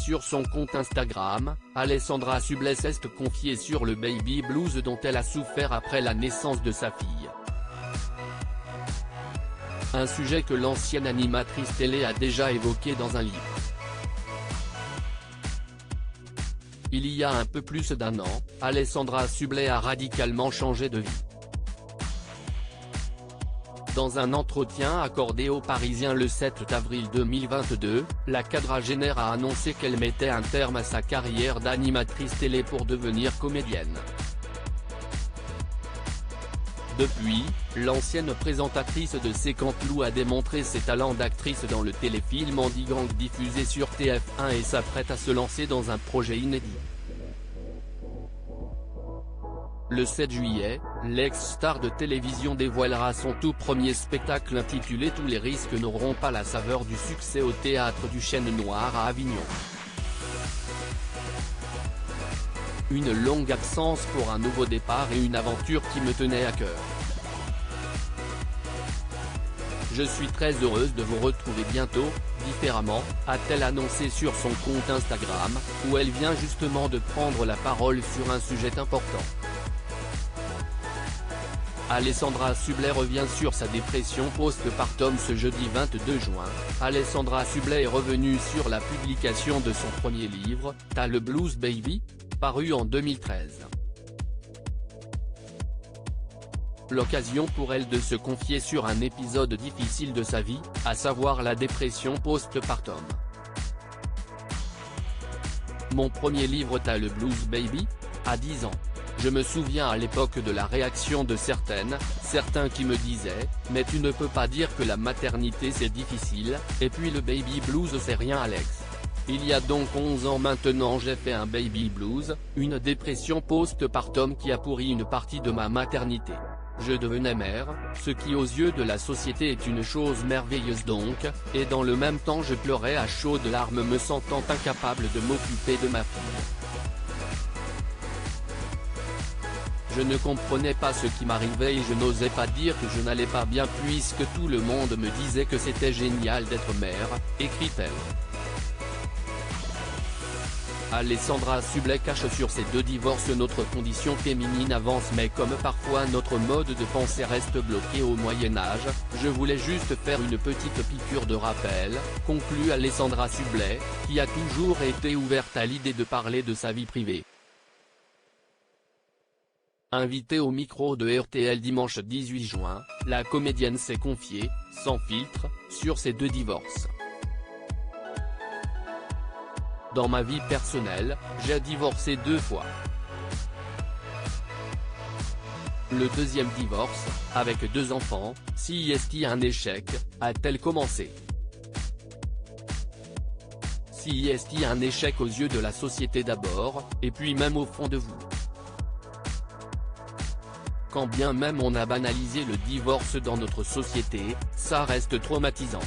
sur son compte Instagram, Alessandra Sublet s'est confiée sur le baby blues dont elle a souffert après la naissance de sa fille. Un sujet que l'ancienne animatrice télé a déjà évoqué dans un livre. Il y a un peu plus d'un an, Alessandra Sublet a radicalement changé de vie. Dans un entretien accordé aux Parisiens le 7 avril 2022, la quadragénaire a annoncé qu'elle mettait un terme à sa carrière d'animatrice télé pour devenir comédienne. Depuis, l'ancienne présentatrice de C'est Canteloup a démontré ses talents d'actrice dans le téléfilm Andy-Gang diffusé sur TF1 et s'apprête à se lancer dans un projet inédit. Le 7 juillet, l'ex-star de télévision dévoilera son tout premier spectacle intitulé Tous les risques n'auront pas la saveur du succès au théâtre du Chêne Noir à Avignon. Une longue absence pour un nouveau départ et une aventure qui me tenait à cœur. Je suis très heureuse de vous retrouver bientôt, différemment, a-t-elle annoncé sur son compte Instagram, où elle vient justement de prendre la parole sur un sujet important. Alessandra Sublet revient sur sa dépression post-partum ce jeudi 22 juin. Alessandra Sublet est revenue sur la publication de son premier livre, T'as le blues baby, paru en 2013. L'occasion pour elle de se confier sur un épisode difficile de sa vie, à savoir la dépression post-partum. Mon premier livre T'as le blues baby, à 10 ans. Je me souviens à l'époque de la réaction de certains qui me disaient « Mais tu ne peux pas dire que la maternité c'est difficile, et puis le baby blues c'est rien Alex ». Il y a donc 11 ans maintenant j'ai fait un baby blues, une dépression post-partum qui a pourri une partie de ma maternité. Je devenais mère, ce qui aux yeux de la société est une chose merveilleuse donc, et dans le même temps je pleurais à chaudes larmes me sentant incapable de m'occuper de ma fille. Je ne comprenais pas ce qui m'arrivait et je n'osais pas dire que je n'allais pas bien puisque tout le monde me disait que c'était génial d'être mère, écrit-elle. Alessandra Sublet cache sur ses 2 divorces notre condition féminine avance mais comme parfois notre mode de pensée reste bloqué au Moyen-Âge, je voulais juste faire une petite piqûre de rappel, conclut Alessandra Sublet, qui a toujours été ouverte à l'idée de parler de sa vie privée. Invitée au micro de RTL dimanche 18 juin, la comédienne s'est confiée, sans filtre, sur ses 2 divorces. Dans ma vie personnelle, j'ai divorcé 2 fois. Le deuxième divorce, avec 2 enfants, si est un échec, a-t-elle commencé. Si est un échec aux yeux de la société d'abord, et puis même au fond de vous. Quand bien même on a banalisé le divorce dans notre société, ça reste traumatisant.